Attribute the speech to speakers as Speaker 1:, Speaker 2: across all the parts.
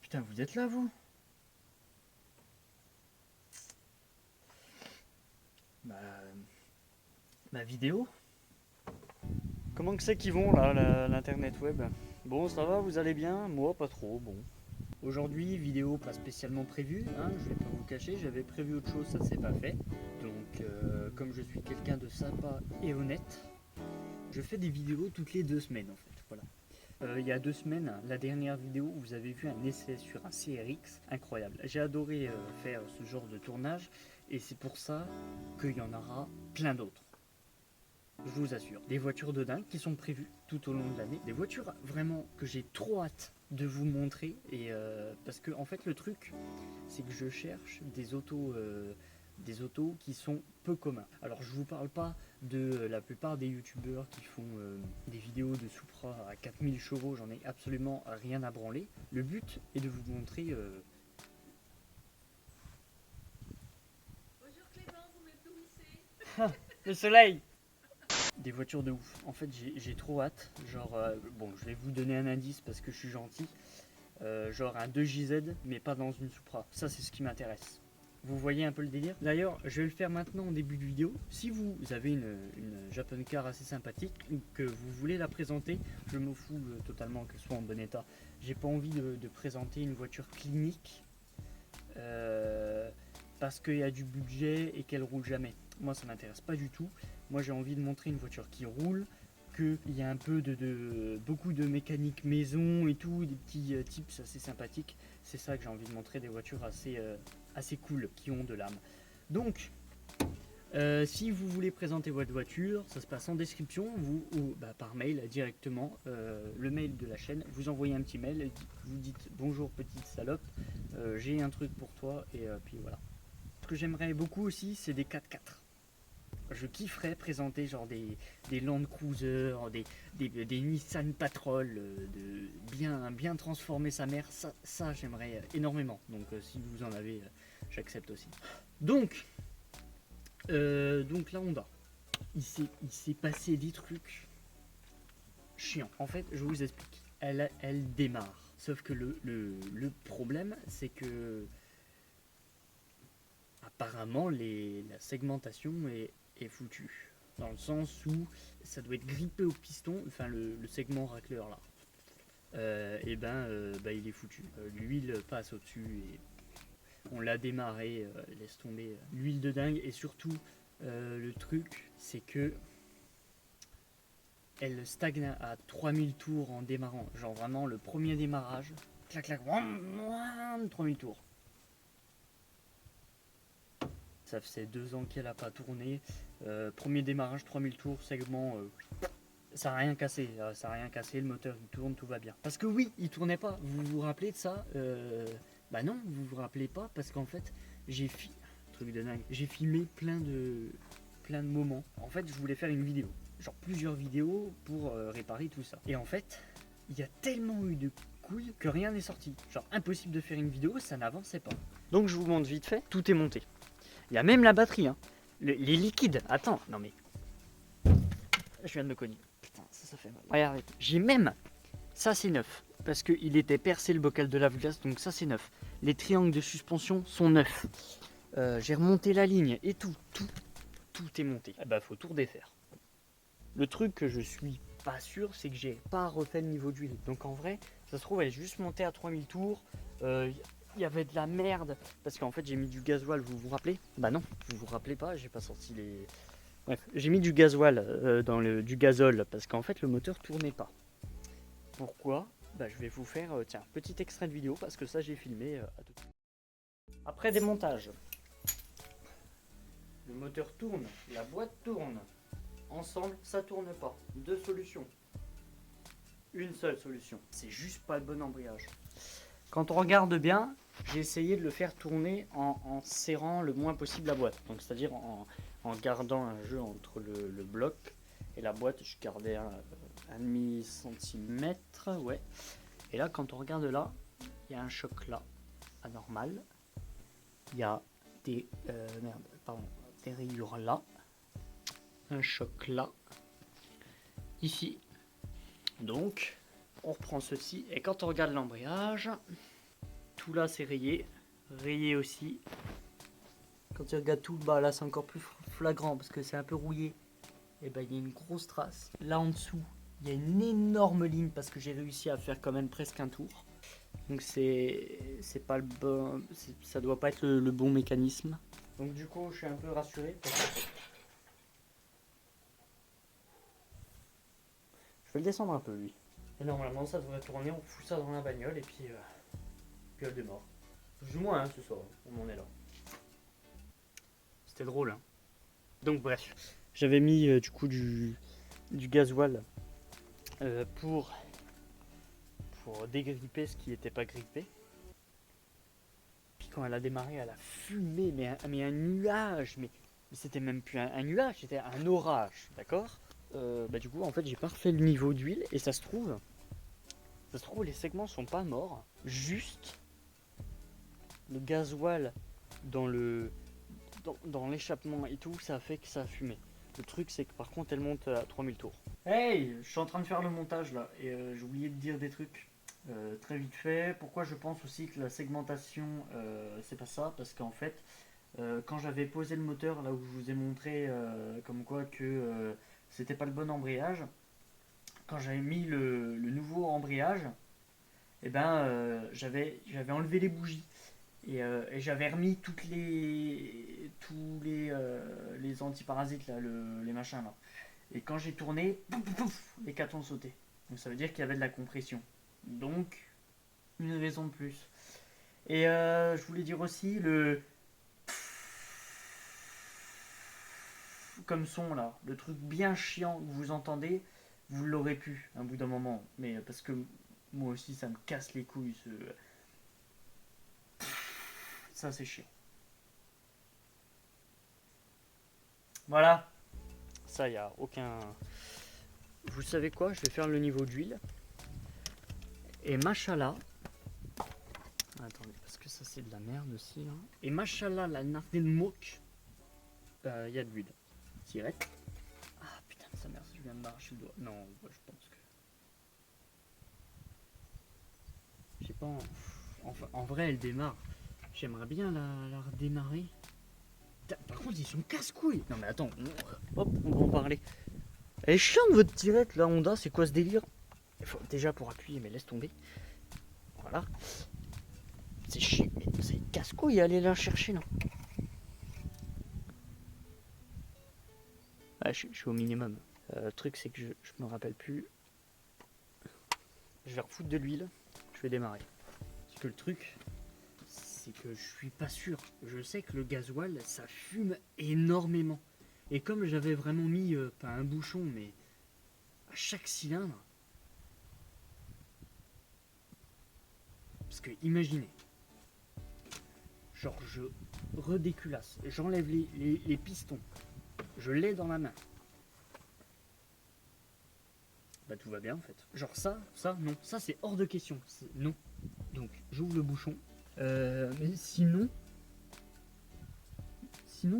Speaker 1: Putain, vous êtes là, vous? Bah, ma vidéo? Comment que c'est qu'ils vont là, l'internet web? Bon, ça va, vous allez bien? Moi, pas trop, bon. Aujourd'hui, vidéo pas spécialement prévue, hein, je vais pas vous cacher, j'avais prévu autre chose, ça s'est pas fait. Donc, comme je suis quelqu'un de sympa et honnête, je fais des vidéos toutes les 2 semaines en fait, voilà. Il y a 2 semaines, la dernière vidéo, vous avez vu un essai sur un CRX incroyable. J'ai adoré faire ce genre de tournage et c'est pour ça qu'il y en aura plein d'autres. Je vous assure. Des voitures de dingue qui sont prévues tout au long de l'année. Des voitures vraiment que j'ai trop hâte de vous montrer. Et parce que en fait le truc, c'est que je cherche des autos qui sont peu communs. Alors je vous parle pas de la plupart des youtubeurs qui font des vidéos de Supra à 4000 chevaux, j'en ai absolument rien à branler. Le but est de vous montrer...
Speaker 2: Bonjour Clément, vous m'éblouissez.
Speaker 1: le soleil. Des voitures de ouf. En fait, j'ai trop hâte. Genre, bon, je vais vous donner un indice parce que je suis gentil. Genre un 2JZ, mais pas dans une Supra. Ça, c'est ce qui m'intéresse. Vous voyez un peu le délire? D'ailleurs, je vais le faire maintenant en début de vidéo. Si vous avez une Japan Car assez sympathique ou que vous voulez la présenter, je me fous totalement qu'elle soit en bon état. J'ai pas envie de présenter une voiture clinique parce qu'il y a du budget et qu'elle roule jamais. Moi, ça m'intéresse pas du tout. Moi, j'ai envie de montrer une voiture qui roule, qu'il y a un peu beaucoup de mécanique maison et tout, des petits tips assez sympathiques. C'est ça que j'ai envie de montrer, des voitures assez cool, qui ont de l'âme. Donc, si vous voulez présenter votre voiture, ça se passe en description, ou par mail directement, le mail de la chaîne. Vous envoyez un petit mail, vous dites bonjour petite salope, j'ai un truc pour toi, et puis voilà. Ce que j'aimerais beaucoup aussi, c'est des 4x4. Je kifferais présenter genre des Land Cruiser, des Nissan Patrol, bien transformer sa mère. Ça j'aimerais énormément. Donc si vous en avez, j'accepte aussi. Donc la Honda, il s'est passé des trucs chiants. En fait, je vous explique. Elle démarre. Sauf que le problème, c'est que apparemment la segmentation est foutue. Dans le sens où ça doit être grippé au piston, enfin le segment racleur là. Il est foutu. L'huile passe au-dessus et on l'a démarré, laisse tomber. L'huile de dingue et surtout le truc c'est que elle stagne à 3000 tours en démarrant. Genre vraiment le premier démarrage, clac clac, 3000 tours. Ça faisait 2 ans qu'elle n'a pas tourné. Premier démarrage, 3000 tours, segment. Ça n'a rien cassé. Ça a rien cassé, le moteur il tourne, tout va bien. Parce que oui, il tournait pas. Vous vous rappelez de ça? Bah non, vous vous rappelez pas parce qu'en fait, truc de dingue. J'ai filmé plein de moments. En fait, je voulais faire une vidéo. Genre plusieurs vidéos pour réparer tout ça. Et en fait, il y a tellement eu de couilles que rien n'est sorti. Genre impossible de faire une vidéo, ça n'avançait pas. Donc je vous montre vite fait, tout est monté. Il y a même la batterie, hein. Les liquides. Attends, non mais. Je viens de me cogner. Putain, ça fait mal. Regardez, j'ai même. Ça, c'est neuf. Parce qu'il était percé le bocal de lave-glace, donc ça, c'est neuf. Les triangles de suspension sont neufs. J'ai remonté la ligne et tout est monté. Eh ben, faut tout redéfaire. Le truc que je suis pas sûr, c'est que j'ai pas refait le niveau d'huile. Donc en vrai, ça se trouve, elle est juste montée à 3000 tours. Il y avait de la merde parce qu'en fait j'ai mis du gasoil, vous vous rappelez? Bah non, vous vous rappelez pas, j'ai pas sorti les... Bref, j'ai mis du gasoil dans du gazole parce qu'en fait le moteur tournait pas. Pourquoi? Bah je vais vous faire, tiens, petit extrait de vidéo parce que ça j'ai filmé à tout de suite. Après démontage, le moteur tourne, la boîte tourne. Ensemble, ça tourne pas. 2 solutions. Une seule solution, c'est juste pas le bon embrayage. Quand on regarde bien, j'ai essayé de le faire tourner en serrant le moins possible la boîte. Donc c'est-à-dire en gardant un jeu entre le bloc et la boîte. Je gardais un demi-centimètre, ouais. Et là, quand on regarde là, il y a un choc là, anormal. Il y a des rayures là, un choc là, ici. Donc, on reprend ceci et quand on regarde l'embrayage, tout là c'est rayé. Rayé aussi. Quand tu regardes tout le bas, là c'est encore plus flagrant parce que c'est un peu rouillé. Et ben il y a une grosse trace. Là en dessous, il y a une énorme ligne parce que j'ai réussi à faire quand même presque un tour. Donc c'est pas le bon, ça doit pas être le bon mécanisme. Donc du coup je suis un peu rassuré. Je vais le descendre un peu lui. Et normalement ça devrait tourner, on fout ça dans la bagnole et puis elle démarre. Plus ou moins hein, ce soir, on en est là. C'était drôle hein. Donc bref, j'avais mis du coup du gasoil pour dégripper ce qui n'était pas grippé. Puis quand elle a démarré, elle a fumé, mais un nuage, mais c'était même plus un nuage, c'était un orage, d'accord. Du coup en fait j'ai pas refait le niveau d'huile et ça se trouve les segments sont pas morts, juste le gasoil dans l'échappement et tout, ça a fait que ça a fumé. Le truc c'est que par contre elle monte à 3000 tours. Hey, je suis en train de faire le montage là et j'ai oublié de dire des trucs très vite fait. Pourquoi je pense aussi que la segmentation c'est pas ça, parce qu'en fait quand j'avais posé le moteur là où je vous ai montré comme quoi que c'était pas le bon embrayage, quand j'avais mis le nouveau embrayage, et j'avais enlevé les bougies et j'avais remis tous les antiparasites là, les machins là. Et quand j'ai tourné, pouf, pouf, pouf, les quatre ont sauté. Donc ça veut dire qu'il y avait de la compression. Donc une raison de plus. Et je voulais dire aussi le comme son là, le truc bien chiant que vous entendez, vous l'aurez pu un bout d'un moment. Mais parce que moi aussi ça me casse les couilles ça c'est chiant. Voilà. Ça y a aucun. Vous savez quoi? Je vais faire le niveau d'huile. Et machallah. Attendez, parce que ça c'est de la merde aussi. Hein. Et machallah, la Nardin Mouk, il y a de l'huile. Tirette. Ah putain de sa mère, je viens de m'arracher le doigt. Non, je pense que. Je sais pas. Enfin, en vrai, elle démarre. J'aimerais bien la redémarrer. Par contre, ils sont casse-couilles. Non mais attends, hop, on va en parler. Elle est chiante votre tirette là, Honda, c'est quoi ce délire? Déjà pour appuyer, mais laisse tomber. Voilà. C'est chiant, mais c'est casse-couille, allez la chercher là. Ah, je suis au minimum. Le truc c'est que je me rappelle plus. Je vais refoutre de l'huile, je vais démarrer. Parce que le truc, c'est que je suis pas sûr. Je sais que le gasoil, ça fume énormément. Et comme j'avais vraiment mis, pas un bouchon, mais à chaque cylindre. Parce que imaginez, genre je redéculasse, j'enlève les pistons, je l'ai dans la main. Bah tout va bien en fait. Genre ça, non. Ça c'est hors de question. Non. Donc j'ouvre le bouchon. Mais sinon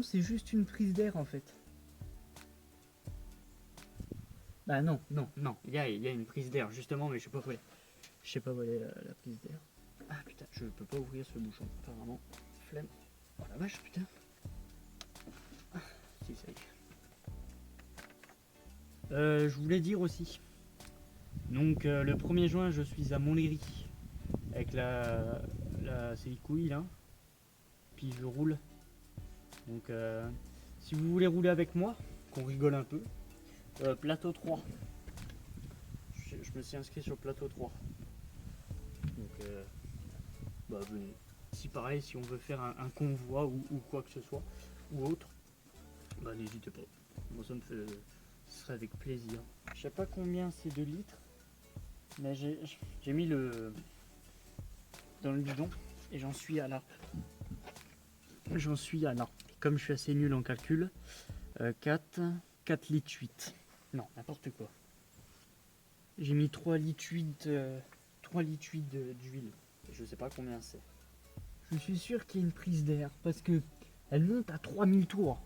Speaker 1: c'est juste une prise d'air en fait. Bah non. Il y a une prise d'air justement, mais je sais pas où elle est. Je sais pas où elle est la prise d'air. Ah putain, je peux pas ouvrir ce bouchon. Apparemment, flemme. Oh la vache, putain. Ah, si, ça y est. Je voulais dire aussi. Donc le 1er juin, je suis à Montlhéry avec la Célicouille là. Puis je roule. Donc si vous voulez rouler avec moi, qu'on rigole un peu, plateau 3. Je me suis inscrit sur plateau 3. Donc venez. Si pareil, si on veut faire un convoi ou quoi que ce soit, ou autre, n'hésitez pas. Moi ça me fait. Ce serait avec plaisir. Je sais pas combien c'est de litres, mais j'ai mis le dans le bidon et j'en suis à là. Comme je suis assez nul en calcul, 4 litres 8. Non, n'importe quoi. J'ai mis 3 litres 8 d'huile. Je sais pas combien c'est. Je suis sûr qu'il y a une prise d'air parce que elle monte à 3000 tours.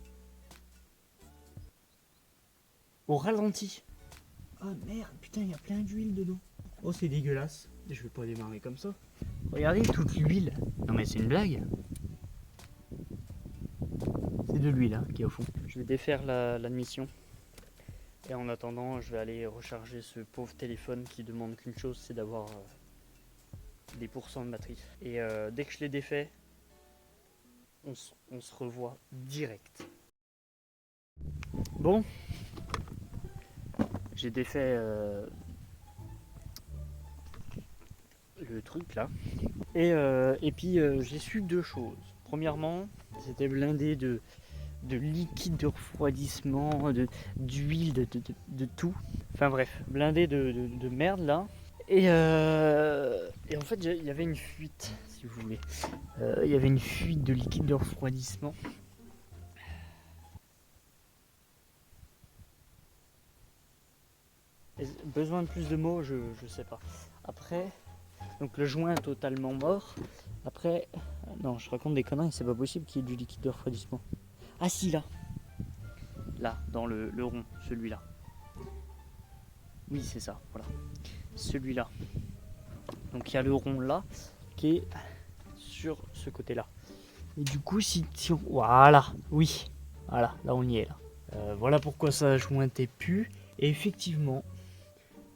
Speaker 1: Au ralenti. Oh merde, putain, il y a plein d'huile dedans. Oh, c'est dégueulasse. Je vais pas démarrer comme ça. Regardez toute l'huile. Non mais c'est une blague. C'est de l'huile hein, qui est au fond. Je vais défaire l'admission. Et en attendant, je vais aller recharger ce pauvre téléphone qui demande qu'une chose, c'est d'avoir des pourcents de batterie. Et dès que je l'ai défait, on se revoit direct. Bon, j'ai défait le truc là. Et puis j'ai su deux choses. Premièrement, c'était blindé de liquide de refroidissement, d'huile, de tout. Enfin bref, blindé de merde là. Et en fait, il y avait une fuite, si vous voulez. Il y avait une fuite de liquide de refroidissement. Besoin de plus de mots, je sais pas. Après, donc le joint est totalement mort. Après, non, je raconte des conneries, c'est pas possible qu'il y ait du liquide de refroidissement. Ah si, là. Là, dans le rond, celui-là. Oui, c'est ça, voilà. Celui-là. Donc il y a le rond là, qui est sur ce côté-là. Et du coup, si on... Voilà, oui. Voilà, là on y est, là. Voilà pourquoi ça jointait plus. Et effectivement,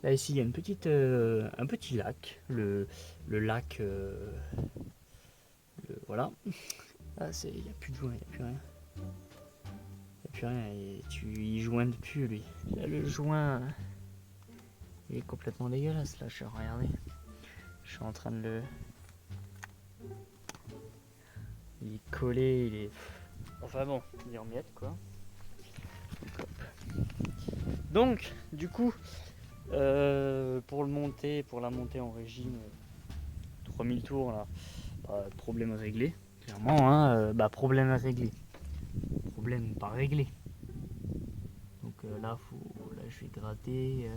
Speaker 1: là ici, il y a une petite, un petit lac. Le lac... voilà. Là, il n'y a plus de joint, il n'y a plus rien. Il n'y a plus rien, et tu y joins plus, lui. Là, le joint... Il est complètement dégueulasse, là, je vais regarder. Je suis en train de le... Il est collé, il est... Enfin bon, il est en miettes, quoi. Donc, du coup, pour la montée en régime, 3000 tours, là, problème réglé. Clairement, hein, problème réglé. Problème pas réglé. Donc là, je vais gratter,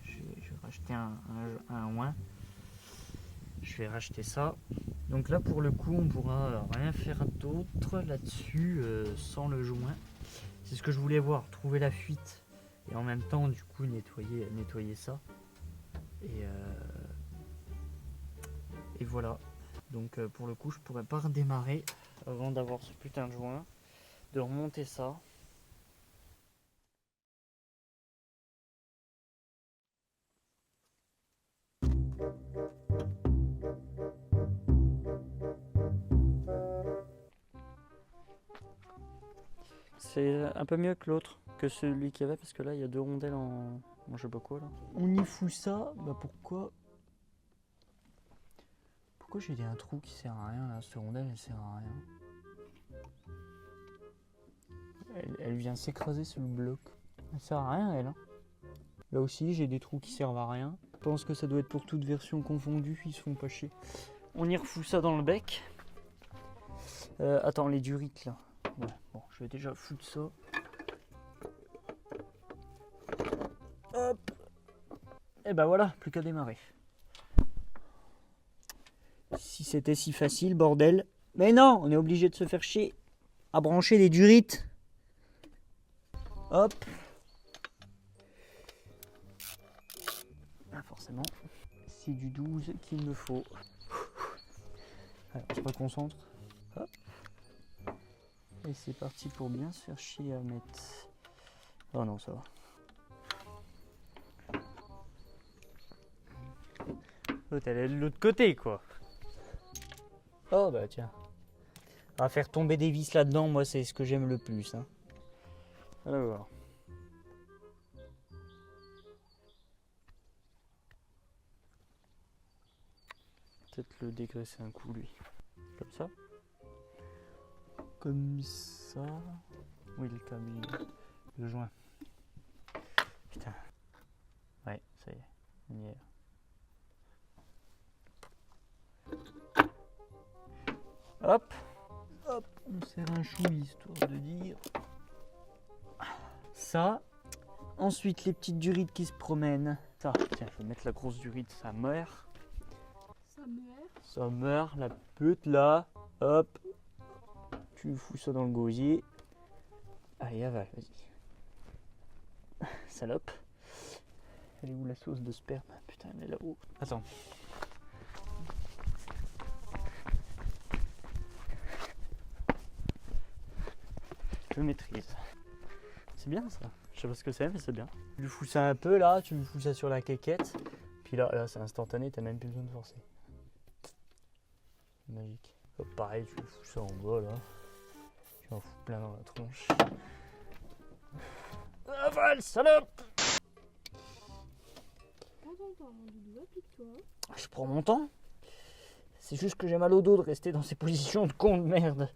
Speaker 1: je vais racheter un oin. Je vais racheter ça. Donc là, pour le coup, on pourra rien faire d'autre là-dessus sans le joint. C'est ce que je voulais voir, trouver la fuite et en même temps, du coup, nettoyer ça. Et voilà. Donc pour le coup, je pourrais pas redémarrer avant d'avoir ce putain de joint, de remonter ça. C'est un peu mieux que l'autre, que celui qu'il y avait, parce que là, il y a deux rondelles en je sais pas quoi là. On y fout ça, pourquoi j'ai un trou qui sert à rien là, cette rondelle elle sert à rien. Elle vient s'écraser sur le bloc. Elle sert à rien elle. Hein. Là aussi j'ai des trous qui servent à rien. Je pense que ça doit être pour toute version confondue, ils se font pas chier. On y refout ça dans le bec. Attends, les durites là. Ouais, bon, je vais déjà foutre ça. Hop. Et ben voilà, plus qu'à démarrer. Si c'était si facile, bordel. Mais non, on est obligé de se faire chier à brancher des durites. Hop. Ah, forcément, c'est du 12 qu'il me faut. Alors, je me concentre. Hop. Et c'est parti pour bien se faire chier à mettre. Oh non, ça va. L'autre, elle est de l'autre côté, quoi. Oh bah tiens. On va faire tomber des vis là-dedans, moi c'est ce que j'aime le plus. Hein. Alors. Peut-être le dégraisser un coup lui. Comme ça. Comme ça. Oui le câble, le joint. Putain. Ouais, ça y est. On y est. Hop. Hop, on serre un chou histoire de dire. Ça. Ensuite, les petites durites qui se promènent. Ça, tiens, je vais mettre la grosse durite, ça meurt. Ça meurt, la pute là. Hop. Tu fous ça dans le gosier. Allez, avale, vas-y. Salope. Elle est où la sauce de sperme? Putain, elle est là-haut. Attends. Je maîtrise. C'est bien ça. Je sais pas ce que c'est, mais c'est bien. Tu lui fous ça un peu là, tu lui fous ça sur la quéquette. Puis là c'est instantané, t'as même plus besoin de forcer. Magique. Hop, pareil, tu lui fous ça en bas là. Tu en fous plein dans la tronche. Avale, salope!
Speaker 2: Prends ton temps, mon doudou, applique-toi.
Speaker 1: Je prends mon temps. C'est juste que j'ai mal au dos de rester dans ces positions de con de merde.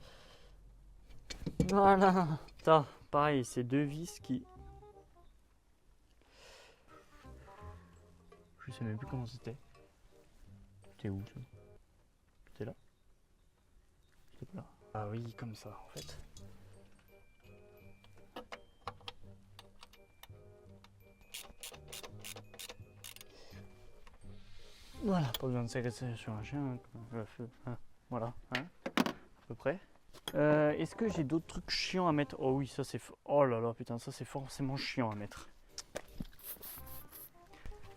Speaker 1: Voilà. Ça, pareil, c'est deux vis qui... Je sais même plus comment c'était. C'était où ça? C'était là? C'était pas là. Ah oui, comme ça en fait. Voilà, pas besoin de s'agresser sur un chien, le feu, hein. Voilà, hein, à peu près. Est-ce que j'ai d'autres trucs chiants à mettre? Oh oui, ça c'est... Oh là là, putain, ça c'est forcément chiant à mettre.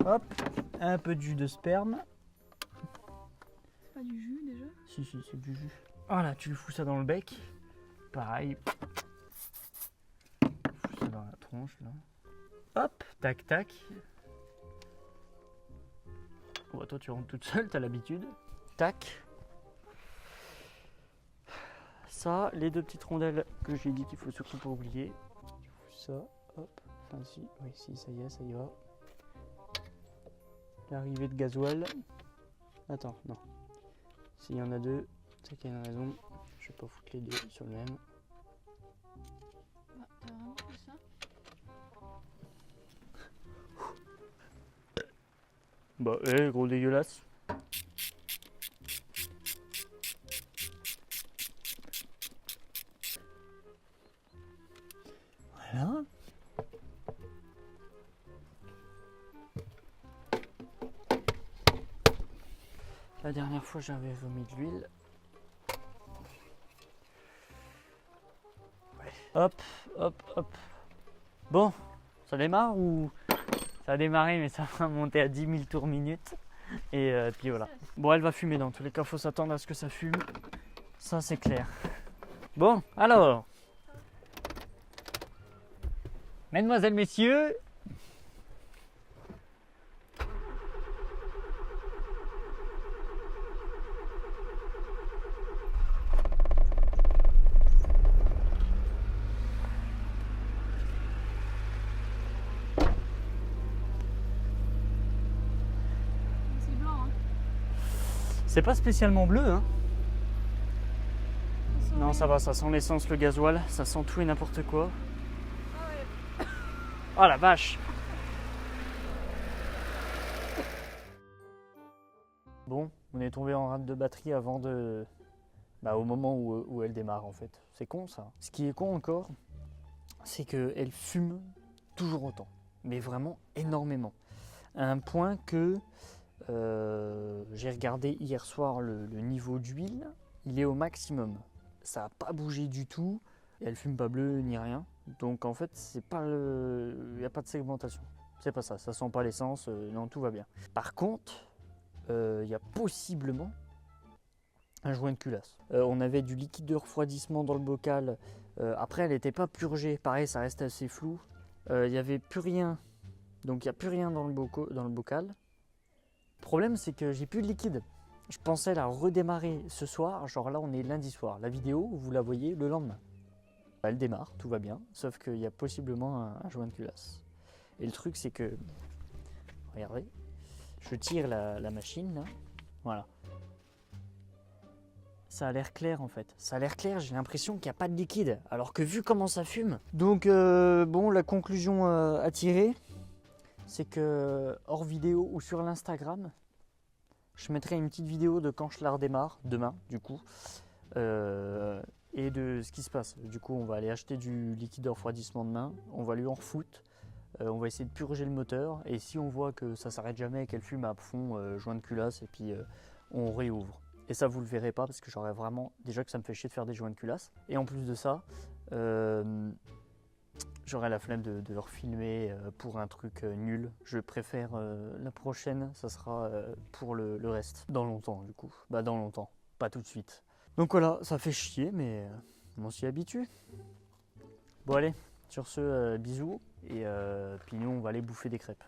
Speaker 1: Hop, un peu de jus de sperme.
Speaker 2: C'est pas du jus déjà?
Speaker 1: Si, c'est du jus. Voilà, tu lui fous ça dans le bec. Pareil. Fous ça dans la tronche, là. Hop, tac, tac. Oh, toi, tu rentres toute seule, t'as l'habitude. Tac. Ça, les deux petites rondelles que j'ai dit qu'il faut surtout pas oublier. Tu fous ça, hop. Enfin, si, oui, si, ça y va. L'arrivée de gasoil. Attends, non. S'il y en a deux, c'est qu'il y a une raison. Je vais pas foutre les deux sur le même.
Speaker 2: Bah, t'as vraiment fait ça?
Speaker 1: Bah, gros dégueulasse. Voilà. La dernière fois, j'avais remis de l'huile. Ouais. Hop, hop, hop. Bon, ça démarre ou... Ça a démarré, mais ça va monter à 10 000 tours minute. Et puis voilà. Bon, elle va fumer dans tous les cas, faut s'attendre à ce que ça fume. Ça, c'est clair. Bon, alors. Mesdemoiselles, messieurs.
Speaker 2: C'est blanc, hein?
Speaker 1: C'est pas spécialement bleu, hein.
Speaker 2: Ça sent
Speaker 1: Non,
Speaker 2: rien.
Speaker 1: ça va, ça sent l'essence, le gasoil, ça sent tout et n'importe quoi.
Speaker 2: Ah ouais.
Speaker 1: Oh la vache! Bon, on est tombé en rate de batterie avant de... Bah, au moment où elle démarre en fait. C'est con ça. Ce qui est con encore, c'est qu'elle fume toujours autant. Mais vraiment énormément. À un point que j'ai regardé hier soir le niveau d'huile, il est au maximum. Ça n'a pas bougé du tout. Et elle fume pas bleu ni rien. Donc en fait, c'est pas il n'y a pas de segmentation. C'est pas ça. Ça sent pas l'essence. Non, tout va bien. Par contre, il y a possiblement un joint de culasse. On avait du liquide de refroidissement dans le bocal. Après, elle n'était pas purgée. Pareil, ça reste assez flou. Il n'y avait plus rien. Donc, il n'y a plus rien dans le bocal. Le problème, c'est que j'ai plus de liquide. Je pensais la redémarrer ce soir. Genre là, on est lundi soir. La vidéo, vous la voyez le lendemain. Elle démarre, tout va bien. Sauf qu'il y a possiblement un joint de culasse. Et le truc, c'est que... Regardez. Je tire la machine, là. Voilà. Ça a l'air clair en fait. Ça a l'air clair, j'ai l'impression qu'il n'y a pas de liquide. Alors que vu comment ça fume. Donc bon, la conclusion à tirer, c'est que hors vidéo ou sur l'Instagram, je mettrai une petite vidéo de quand je la redémarre, demain du coup, et de ce qui se passe. Du coup, on va aller acheter du liquide de refroidissement demain, on va lui en foutre. On va essayer de purger le moteur et si on voit que ça s'arrête jamais et qu'elle fume à fond, joint de culasse et puis on réouvre. Et ça vous le verrez pas parce que j'aurais vraiment, déjà que ça me fait chier de faire des joints de culasse. Et en plus de ça, j'aurais la flemme de refilmer pour un truc nul. Je préfère la prochaine, ça sera pour le reste. Dans longtemps du coup. Bah dans longtemps, pas tout de suite. Donc voilà, ça fait chier mais on s'y habitue. Bon allez, sur ce, bisous et puis nous on va aller bouffer des crêpes.